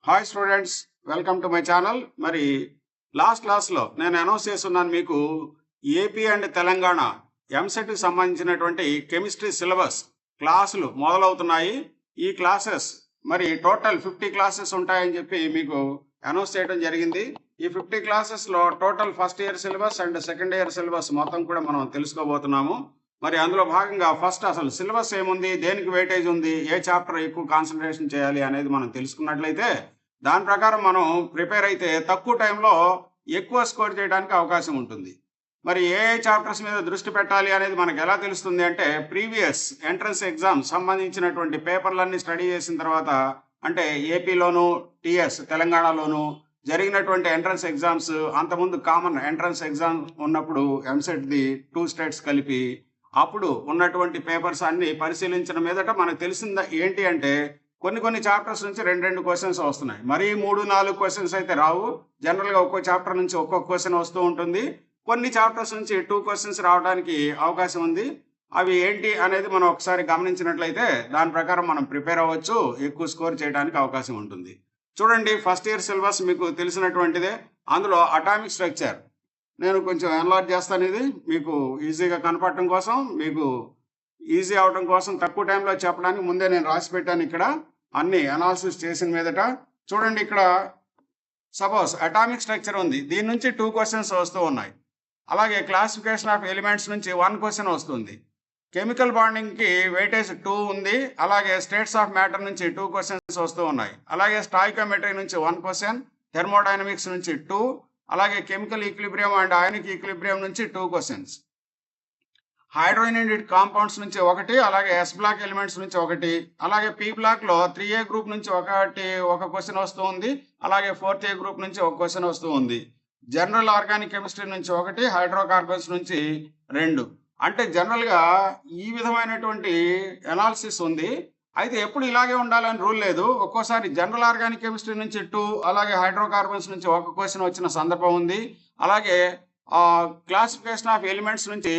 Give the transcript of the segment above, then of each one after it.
Hi students, welcome to my channel. మరి last క్లాస్లో నేను అనౌన్స్ చేస్తున్నాను మీకు ఏపీ అండ్ తెలంగాణ ఎంసెట్కి సంబంధించినటువంటి కెమిస్ట్రీ సిలబస్ క్లాసులు మొదలవుతున్నాయి. ఈ క్లాసెస్ మరి టోటల్ 50 క్లాసెస్ ఉంటాయని చెప్పి మీకు అనౌన్స్ చేయడం జరిగింది. ఈ 50 క్లాసెస్లో total first year syllabus and second year syllabus మొత్తం కూడా మనం తెలుసుకోబోతున్నాము. మరి అందులో భాగంగా ఫస్ట్ అసలు సిలబస్ ఏముంది, దేనికి వెయిటేజ్ ఉంది, ఏ చాప్టర్ ఎక్కువ కాన్సన్ట్రేషన్ చేయాలి అనేది మనం తెలుసుకున్నట్లయితే దాని ప్రకారం మనం ప్రిపేర్ అయితే తక్కువ టైంలో ఎక్కువ స్కోర్ చేయడానికి అవకాశం ఉంటుంది. మరి ఏ చాప్టర్స్ మీద దృష్టి పెట్టాలి అనేది మనకు ఎలా తెలుస్తుంది అంటే ప్రీవియస్ ఎంట్రన్స్ ఎగ్జామ్ సంబంధించినటువంటి పేపర్లన్నీ స్టడీ చేసిన తర్వాత, అంటే ఏపీలోను టిఎస్ తెలంగాణలోను జరిగినటువంటి ఎంట్రన్స్ ఎగ్జామ్స్, అంతకుముందు కామన్ ఎంట్రన్స్ ఎగ్జామ్ ఉన్నప్పుడు ఎంసెట్ది 2 స్టేట్స్ కలిపి అప్పుడు ఉన్నటువంటి పేపర్స్ అన్ని పరిశీలించిన మీదట మనకు తెలిసింది ఏంటి అంటే కొన్ని చాప్టర్స్ నుంచి 2 క్వశ్చన్స్ వస్తున్నాయి. మరీ 3-4 క్వశ్చన్స్ అయితే రావు. జనరల్గా ఒక్కో చాప్టర్ నుంచి ఒక్కొక్క క్వశ్చన్ వస్తూ ఉంటుంది. కొన్ని చాప్టర్స్ నుంచి 2 క్వశ్చన్స్ రావడానికి అవకాశం ఉంది. అవి ఏంటి అనేది మనం ఒకసారి గమనించినట్లయితే దాని ప్రకారం మనం ప్రిపేర్ అవ్వచ్చు, ఎక్కువ స్కోర్ చేయడానికి అవకాశం ఉంటుంది. చూడండి, ఫస్ట్ ఇయర్ సిలబస్ మీకు తెలిసినటువంటిదే. అందులో అటామిక్ స్ట్రక్చర్ నేను కొంచెం ఎన్లార్జ్ చేస్తాను. ఇది మీకు ఈజీగా కనపడటం కోసం, మీకు ఈజీ అవడం కోసం తక్కువ టైంలో చెప్పడానికి ముందే నేను రాసి పెట్టాను. ఇక్కడ అన్ని అనాలిసిస్ చేసిన మీదట చూడండి, ఇక్కడ సపోజ్ అటామిక్ స్ట్రక్చర్ ఉంది, దీని నుంచి 2 క్వశ్చన్స్ వస్తూ ఉన్నాయి. అలాగే క్లాసిఫికేషన్ ఆఫ్ ఎలిమెంట్స్ నుంచి 1 క్వశ్చన్ వస్తుంది. కెమికల్ బాండింగ్కి వెయిటేజ్ 2 ఉంది. అలాగే స్టేట్స్ ఆఫ్ మ్యాటర్ నుంచి 2 క్వశ్చన్స్ వస్తూ ఉన్నాయి. అలాగే స్టాయికోమెట్రీ నుంచి 1 క్వశ్చన్, థెర్మోడైనమిక్స్ నుంచి 2, అలాగే chemical equilibrium and ionic equilibrium నుంచి 2 క్వశ్చన్స్, హైడ్రోజనేటెడ్ కాంపౌండ్స్ నుంచి 1, అలాగే ఎస్ బ్లాక్ ఎలిమెంట్స్ నుంచి 1, అలాగే పి బ్లాక్ లో 3A గ్రూప్ నుంచి ఒక క్వశ్చన్ వస్తూ ఉంది. అలాగే 4th A గ్రూప్ నుంచి 1 క్వశ్చన్ వస్తూ ఉంది. జనరల్ ఆర్గానిక్ కెమిస్ట్రీ నుంచి 1, హైడ్రోకార్బన్స్ నుంచి 2. అంటే జనరల్ గా ఈ విధమైనటువంటి అనాలిసిస్ ఉంది. అయితే ఎప్పుడు ఇలాగే ఉండాలని రూల్ లేదు. ఒక్కోసారి జనరల్ ఆర్గానిక్ కెమిస్ట్రీ నుంచి 2, అలాగే హైడ్రోకార్బన్స్ నుంచి 1 క్వశ్చన్ వచ్చిన సందర్భం ఉంది. అలాగే క్లాసిఫికేషన్ ఆఫ్ ఎలిమెంట్స్ నుంచి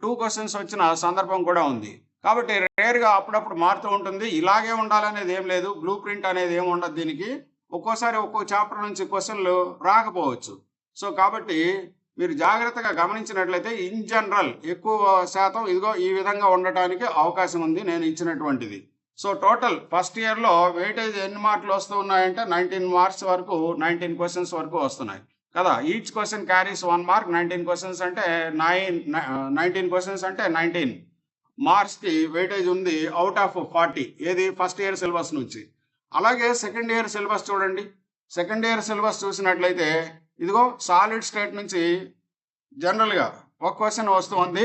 2 క్వశ్చన్స్ వచ్చిన సందర్భం కూడా ఉంది. కాబట్టి రేర్గా అప్పుడప్పుడు మారుతూ ఉంటుంది. ఇలాగే ఉండాలనేది ఏం లేదు, బ్లూ ప్రింట్ అనేది ఏమి ఉండదు దీనికి. ఒక్కోసారి ఒక్కో చాప్టర్ నుంచి క్వశ్చన్లు రాకపోవచ్చు. సో కాబట్టి మీరు జాగ్రత్తగా గమనించినట్లయితే ఇన్ జనరల్ ఎక్కువ శాతం ఇదిగో ఈ విధంగా ఉండటానికి అవకాశం ఉంది నేను ఇచ్చినటువంటిది. సో టోటల్ ఫస్ట్ ఇయర్లో వెయిటేజ్ ఎన్ని మార్కులు వస్తూ ఉన్నాయంటే 19 మార్క్స్ వరకు, 19 క్వశ్చన్స్ వరకు వస్తున్నాయి కదా. Each question carries 1 mark. 19 questions అంటే 19 క్వశ్చన్స్ అంటే 19 మార్క్స్కి వెయిటేజ్ ఉంది అవుట్ ఆఫ్ 40. ఏది ఫస్ట్ ఇయర్ సిలబస్ నుంచి. అలాగే సెకండ్ ఇయర్ సిలబస్ చూడండి. సెకండ్ ఇయర్ సిలబస్ చూసినట్లయితే ఇదిగో సాలిడ్ స్టేట్ నుంచి జనరల్గా 1 క్వశ్చన్ వస్తూ ఉంది,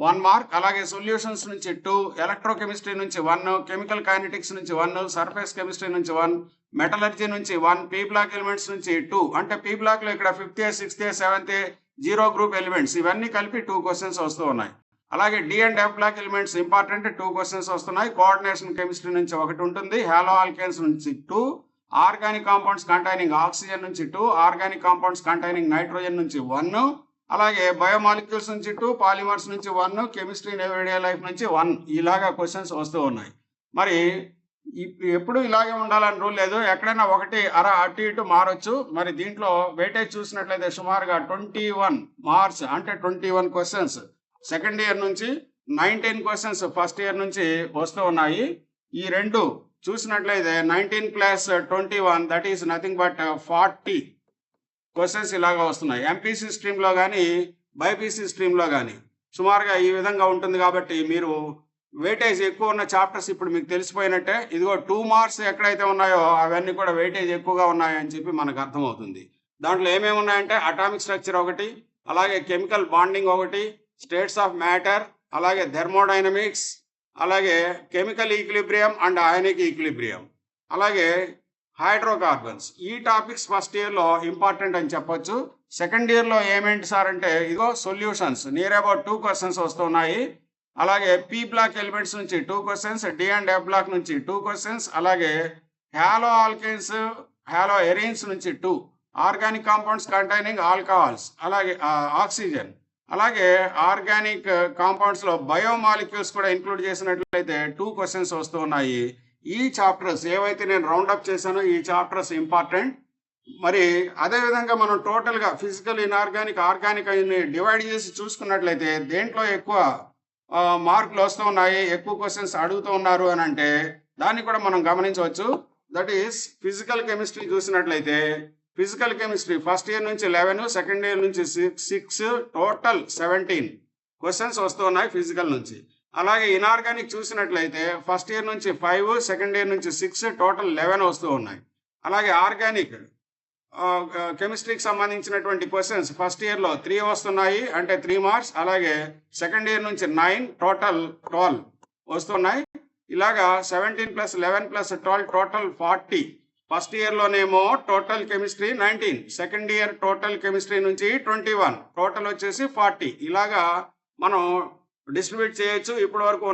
1 మార్క్. అలాగే సొల్యూషన్స్ నుంచి 2, ఎలక్ట్రోకెమిస్ట్రీ నుంచి 1, కెమికల్ కైనెటిక్స్ నుంచి 1, సర్ఫేస్ కెమిస్ట్రీ నుంచి 1, మెటలర్జీ నుంచి 1, పీ బ్లాక్ ఎలిమెంట్స్ నుంచి 2. అంటే పీ బ్లాక్ లో ఇక్కడ 5th A, 6th A, 7th A 0 group elements ఇవన్నీ కలిపి 2 క్వశ్చన్స్ వస్తూ ఉన్నాయి. అలాగే D and F block elements important, 2 questions వస్తున్నాయి. కోఆర్డినేషన్ కెమిస్ట్రీ నుంచి 1 ఉంటుంది. హాలో ఆల్కేన్స్ నుంచి 2, ఆర్గానిక్ కాంపౌండ్స్ కంటైనింగ్ ఆక్సిజన్ నుంచి 2, ఆర్గానిక్ కాంపౌండ్స్ కంటైనింగ్ నైట్రోజన్ నుంచి 1, అలాగే బయోమాలిక్యూల్స్ నుంచి 2, పాలిమర్స్ నుంచి 1, కెమిస్ట్రీ ఇన్ ఎవ్రీడే లైఫ్ నుంచి 1. ఇలాగా క్వశ్చన్స్ వస్తూ ఉన్నాయి. మరి ఎప్పుడు ఇలాగే ఉండాలని రూల్ లేదు. ఎక్కడైనా 1 అర అటు ఇటు మారొచ్చు. మరి దీంట్లో వెయిటేజ్ చూసినట్లయితే సుమారుగా 21 మార్క్స్, అంటే 21 క్వశ్చన్స్ సెకండ్ ఇయర్ నుంచి, 19 క్వశ్చన్స్ ఫస్ట్ ఇయర్ నుంచి వస్తూ ఉన్నాయి. ఈ రెండు చూసినట్లయితే 19 + 21 that is nothing but 40 questions ఇలాగా వస్తున్నాయి. ఎంపీసీ స్ట్రీమ్లో కానీ బైపీసీ స్ట్రీమ్లో కానీ సుమారుగా ఈ విధంగా ఉంటుంది. కాబట్టి మీరు వెయిటేజ్ ఎక్కువ ఉన్న చాప్టర్స్ ఇప్పుడు మీకు తెలిసిపోయినట్టే. ఇదిగో 2 మార్క్స్ ఎక్కడైతే ఉన్నాయో అవన్నీ కూడా వెయిటేజ్ ఎక్కువగా ఉన్నాయని చెప్పి మనకు అర్థమవుతుంది. దాంట్లో ఏమేమి ఉన్నాయంటే అటామిక్ స్ట్రక్చర్ 1, అలాగే chemical bonding 1, states of matter, అలాగే థెర్మోడైనమిక్స్, అలాగే chemical equilibrium and ionic equilibrium, అలాగే హైడ్రోకార్బన్స్. ఈ టాపిక్స్ ఫస్ట్ ఇయర్లో ఇంపార్టెంట్ అని చెప్పొచ్చు. సెకండ్ ఇయర్లో ఏమేంటి సార్ అంటే ఇదిగో సొల్యూషన్స్ నియర్ అబౌట్ 2 క్వశ్చన్స్ వస్తున్నాయి. అలాగే పీ బ్లాక్ ఎలిమెంట్స్ నుంచి 2 questions, D and F block నుంచి 2 క్వశ్చన్స్, అలాగే హాలో ఆల్కేన్స్, హాలో ఎరీన్స్ నుంచి 2, ఆర్గానిక్ కాంపౌండ్స్ కంటైనింగ్ ఆల్కహాల్స్, అలాగే ఆక్సిజన్, అలాగే ఆర్గానిక్ కాంపౌండ్స్ లో బయోమాలిక్యూల్స్ కూడా ఇంక్లూడ్ చేసినట్లయితే 2 క్వశ్చన్స్ వస్తూ ఉన్నాయి. ఈ చాప్టర్స్ ఏవైతే నేను రౌండప్ చేశానో ఈ చాప్టర్స్ ఇంపార్టెంట్. మరి అదేవిధంగా మనం టోటల్గా ఫిజికల్, ఇన్ఆర్గానిక్, ఆర్గానిక్ అని డివైడ్ చేసి చూసుకున్నట్లయితే దేంట్లో ఎక్కువ మార్కులు వస్తూ ఉన్నాయి, ఎక్కువ క్వశ్చన్స్ అడుగుతూ ఉన్నారు అని అంటే దాన్ని కూడా మనం గమనించవచ్చు. దట్ ఈస్ ఫిజికల్ కెమిస్ట్రీ చూసినట్లయితే ఫిజికల్ కెమిస్ట్రీ ఫస్ట్ ఇయర్ నుంచి 11, సెకండ్ ఇయర్ నుంచి 6, టోటల్ 17 క్వశ్చన్స్ వస్తూ ఉన్నాయి ఫిజికల్ నుంచి. అలాగే ఇన్ఆర్గానిక్ చూసినట్లయితే ఫస్ట్ ఇయర్ నుంచి 5, సెకండ్ ఇయర్ నుంచి 6, టోటల్ 11 వస్తూ ఉన్నాయి. అలాగే ఆర్గానిక్ కెమిస్ట్రీకి సంబంధించినటువంటి క్వశ్చన్స్ ఫస్ట్ ఇయర్లో 3 వస్తున్నాయి, అంటే 3 మార్క్స్. అలాగే సెకండ్ ఇయర్ నుంచి 9, టోటల్ 12 వస్తున్నాయి. ఇలాగా 17 + 11 + 12 టోటల్ 40. ఫస్ట్ ఇయర్లోనేమో total chemistry 19, second year total chemistry నుంచి 21, టోటల్ వచ్చేసి 40. ఇలాగా మనం డిస్ట్రిబ్యూట్ చేయొచ్చు ఇప్పటి వరకు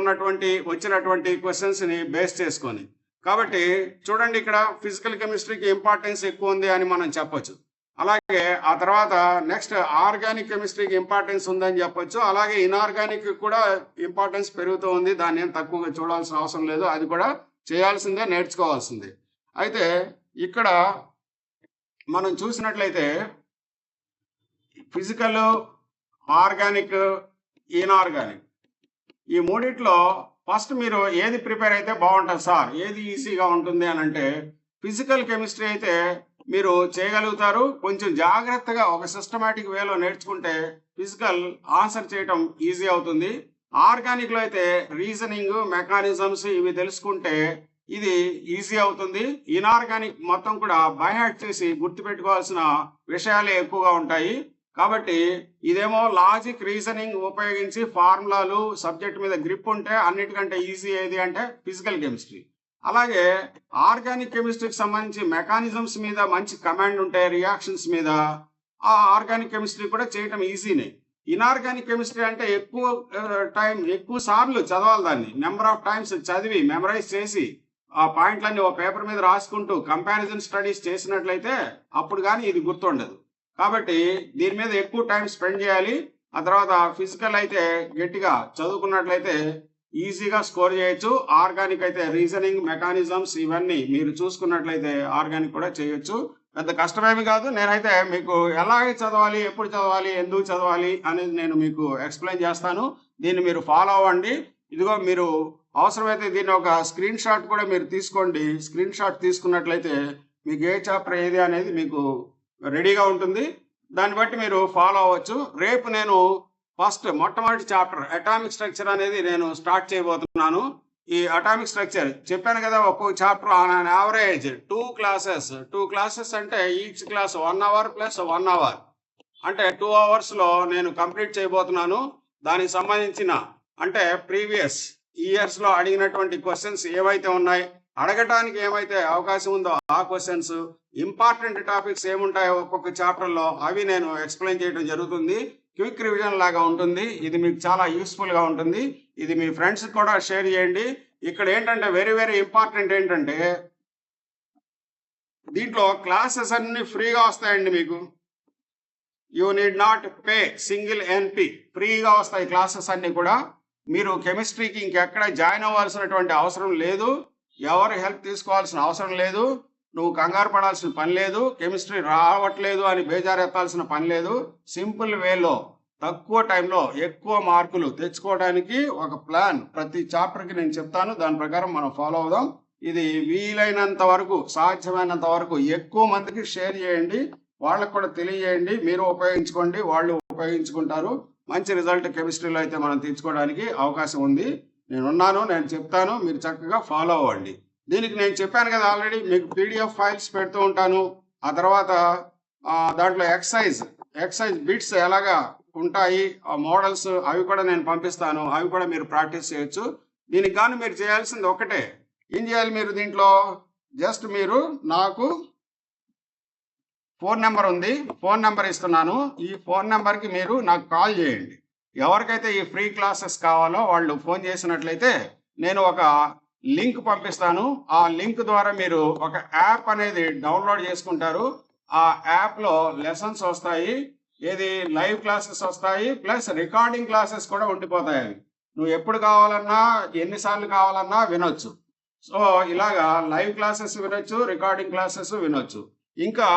వచ్చినటువంటి క్వశ్చన్స్ని బేస్ చేసుకొని. కాబట్టి చూడండి, ఇక్కడ ఫిజికల్ కెమిస్ట్రీకి ఇంపార్టెన్స్ ఎక్కువ ఉంది అని మనం చెప్పొచ్చు. అలాగే ఆ తర్వాత నెక్స్ట్ ఆర్గానిక్ కెమిస్ట్రీకి ఇంపార్టెన్స్ ఉందని చెప్పొచ్చు. అలాగే ఇన్ఆర్గానిక్ కూడా ఇంపార్టెన్స్ పెరుగుతూ ఉంది, దాన్ని ఏం తక్కువగా చూడాల్సిన అవసరం లేదు, అది కూడా చేయాల్సిందే, నేర్చుకోవాల్సిందే. అయితే ఇక్కడ మనం చూసినట్లయితే ఫిజికల్, ఆర్గానిక్, ఇన్ఆర్గానిక్ ఈ మూడిట్లో ఫస్ట్ మీరు ఏది ప్రిపేర్ అయితే బాగుంటుంది సార్, ఏది ఈజీగా ఉంటుంది అని అంటే ఫిజికల్ కెమిస్ట్రీ అయితే మీరు చేయగలుగుతారు. కొంచెం జాగ్రత్తగా ఒక సిస్టమేటిక్ వేలో నేర్చుకుంటే ఫిజికల్ ఆన్సర్ చేయటం ఈజీ అవుతుంది. ఆర్గానిక్లో అయితే రీజనింగ్, మెకానిజమ్స్ ఇవి తెలుసుకుంటే ఇది ఈజీ అవుతుంది. ఇన్ఆర్గానిక్ మొత్తం కూడా బైహార్ట్ చేసి గుర్తుపెట్టుకోవాల్సిన విషయాలే ఎక్కువగా ఉంటాయి. కాబట్టి ఇదేమో లాజిక్, రీజనింగ్ ఉపయోగించి ఫార్ములాలు, సబ్జెక్ట్ మీద గ్రిప్ ఉంటే అన్నిటికంటే ఈజీ ఏది అంటే ఫిజికల్ కెమిస్ట్రీ. అలాగే ఆర్గానిక్ కెమిస్ట్రీకి సంబంధించి మెకానిజమ్స్ మీద మంచి కమాండ్ ఉంటాయి, రియాక్షన్స్ మీద, ఆ ఆర్గానిక్ కెమిస్ట్రీ కూడా చేయటం ఈజీనే. ఇన్ఆర్గానిక్ కెమిస్ట్రీ అంటే ఎక్కువ సార్లు చదవాలి, దాన్ని నెంబర్ ఆఫ్ టైమ్స్ చదివి మెమరైజ్ చేసి ఆ పాయింట్లన్నీ ఒక పేపర్ మీద రాసుకుంటూ కంపారిజన్ స్టడీస్ చేసినట్లయితే అప్పుడు కానీ ఇది గుర్తుండదు. కాబట్టి దీని మీద ఎక్కువ టైం స్పెండ్ చేయాలి. ఆ తర్వాత ఫిజికల్ అయితే గట్టిగా చదువుకున్నట్లయితే ఈజీగా స్కోర్ చేయొచ్చు. ఆర్గానిక్ అయితే రీజనింగ్, మెకానిజమ్స్ ఇవన్నీ మీరు చూసుకున్నట్లయితే ఆర్గానిక్ కూడా చేయొచ్చు. పెద్ద కష్టమేమి కాదు. నేనైతే మీకు ఎలాగే చదవాలి, ఎప్పుడు చదవాలి, ఎందుకు చదవాలి అనేది నేను మీకు ఎక్స్ప్లెయిన్ చేస్తాను. దీన్ని మీరు ఫాలో అవ్వండి. ఇదిగో మీరు అవసరమైతే దీన్ని ఒక స్క్రీన్ షాట్ కూడా మీరు తీసుకోండి. స్క్రీన్ షాట్ తీసుకున్నట్లయితే మీకు ఏ చాప్టర్ ఏది అనేది మీకు రెడీగా ఉంటుంది. దాన్ని బట్టి మీరు ఫాలో అవ్వచ్చు. రేపు నేను మొట్టమొదటి చాప్టర్ అటామిక్ స్ట్రక్చర్ అనేది నేను స్టార్ట్ చేయబోతున్నాను. ఈ అటామిక్ స్ట్రక్చర్ చెప్పాను కదా, ఒక్కొక్క chapter on an average 2 classes అంటే each class 1 hour plus 1 hour అంటే 2 అవర్స్లో నేను కంప్లీట్ చేయబోతున్నాను. దానికి సంబంధించిన అంటే ప్రీవియస్ ఇయర్స్లో అడిగినటువంటి క్వశ్చన్స్ ఏవైతే ఉన్నాయి, అడగటానికి ఏమైతే అవకాశం ఉందో ఆ క్వశ్చన్స్, ఇంపార్టెంట్ టాపిక్స్ ఏముంటాయో ఒక్కొక్క చాప్టర్లో అవి నేను ఎక్స్ప్లెయిన్ చేయడం జరుగుతుంది. క్విక్ రివిజన్ లాగా ఉంటుంది. ఇది మీకు చాలా యూస్ఫుల్గా ఉంటుంది. ఇది మీ ఫ్రెండ్స్కి కూడా షేర్ చేయండి. ఇక్కడ ఏంటంటే వెరీ వెరీ ఇంపార్టెంట్ ఏంటంటే దీంట్లో క్లాసెస్ అన్ని ఫ్రీగా వస్తాయండి మీకు. You need not pay single ఎన్పి, ఫ్రీగా వస్తాయి క్లాసెస్ అన్ని కూడా. మీరు కెమిస్ట్రీకి ఇంకెక్కడ జాయిన్ అవ్వాల్సినటువంటి అవసరం లేదు, ఎవరు హెల్ప్ తీసుకోవాల్సిన అవసరం లేదు, నువ్వు కంగారు పడాల్సిన పని లేదు, కెమిస్ట్రీ రావట్లేదు అని బేజారెత్తాల్సిన పని లేదు. సింపుల్ వేలో తక్కువ టైంలో ఎక్కువ మార్కులు తెచ్చుకోవడానికి ఒక ప్లాన్ ప్రతి చాప్టర్కి నేను చెప్తాను. దాని ప్రకారం మనం ఫాలో అవుదాం. ఇది వీలైనంత వరకు, సాధ్యమైనంత వరకు ఎక్కువ మందికి షేర్ చేయండి, వాళ్ళకు కూడా తెలియజేయండి. మీరు ఉపయోగించుకోండి, వాళ్ళు ఉపయోగించుకుంటారు. మంచి రిజల్ట్ కెమిస్ట్రీలో అయితే మనం తీర్చుకోవడానికి అవకాశం ఉంది. నేనున్నాను, నేను చెప్తాను, మీరు చక్కగా ఫాలో అవ్వండి. దీనికి నేను చెప్పాను కదా ఆల్రెడీ, మీకు పీడిఎఫ్ ఫైల్స్ పెడుతూ ఉంటాను. ఆ తర్వాత దాంట్లో ఎక్సైజ్ బిట్స్ ఎలాగా ఉంటాయి, ఆ మోడల్స్ అవి కూడా నేను పంపిస్తాను. అవి కూడా మీరు ప్రాక్టీస్ చేయొచ్చు. దీనికి కానీ మీరు చేయాల్సింది ఒకటే, ఏం చేయాలి, మీరు దీంట్లో జస్ట్ మీరు నాకు ఫోన్ నెంబర్ ఉంది, ఫోన్ నెంబర్ ఇస్తున్నాను. ఈ ఫోన్ నెంబర్కి మీరు నాకు కాల్ చేయండి. ఎవరికైతే ఈ ఫ్రీ క్లాసెస్ కావాలో వాళ్ళు ఫోన్ చేసినట్లయితే నేను ఒక లింక్ పంపిస్తాను. ఆ లింక్ ద్వారా మీరు ఒక యాప్ అనేది డౌన్లోడ్ చేసుకుంటారు. ఆ యాప్లో లెసన్స్ వస్తాయి, ఏది లైవ్ క్లాసెస్ వస్తాయి, ప్లస్ రికార్డింగ్ క్లాసెస్ కూడా ఉండిపోతాయి. నువ్వు ఎప్పుడు కావాలన్నా, ఎన్నిసార్లు కావాలన్నా వినొచ్చు. సో ఇలాగా లైవ్ క్లాసెస్ వినొచ్చు, రికార్డింగ్ క్లాసెస్ వినొచ్చు. ఇంకా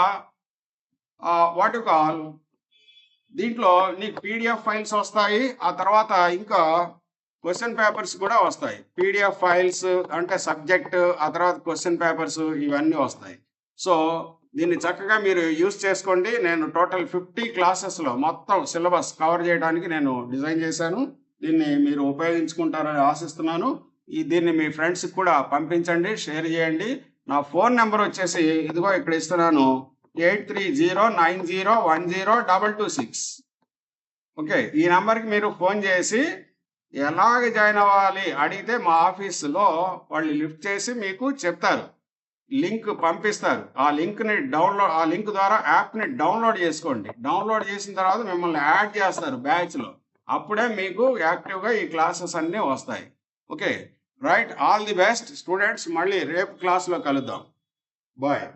వాట్ యు కాల్ దీంట్లో నీకు పీడిఎఫ్ ఫైల్స్ వస్తాయి. ఆ తర్వాత ఇంకా క్వశ్చన్ పేపర్స్ కూడా వస్తాయి. పీడిఎఫ్ ఫైల్స్ అంటే సబ్జెక్ట్, ఆ తర్వాత క్వశ్చన్ పేపర్స్ ఇవన్నీ వస్తాయి. సో దీన్ని చక్కగా మీరు యూస్ చేసుకోండి. నేను టోటల్ 50 క్లాసెస్లో మొత్తం సిలబస్ కవర్ చేయడానికి నేను డిజైన్ చేశాను. దీన్ని మీరు ఉపయోగించుకుంటారని ఆశిస్తున్నాను. దీన్ని మీ ఫ్రెండ్స్కి కూడా పంపించండి, షేర్ చేయండి. నా ఫోన్ నెంబర్ వచ్చేసి ఇదిగో ఇక్కడ ఇస్తున్నాను, 8309010226. ఓకే, ఈ నెంబర్కి మీరు ఫోన్ చేసి ఎలాగ జాయిన్ అవ్వాలి అడిగితే మా ఆఫీసులో వాళ్ళు లిఫ్ట్ చేసి మీకు చెప్తారు, లింక్ పంపిస్తారు. ఆ లింక్ ద్వారా యాప్ని డౌన్లోడ్ చేసుకోండి. డౌన్లోడ్ చేసిన తర్వాత మిమ్మల్ని యాడ్ చేస్తారు బ్యాచ్లో. అప్పుడే మీకు యాక్టివ్గా ఈ క్లాసెస్ అన్నీ వస్తాయి. Okay, right. All the best students. మళ్ళీ రేపు క్లాస్లో కలుద్దాం. బాయ్.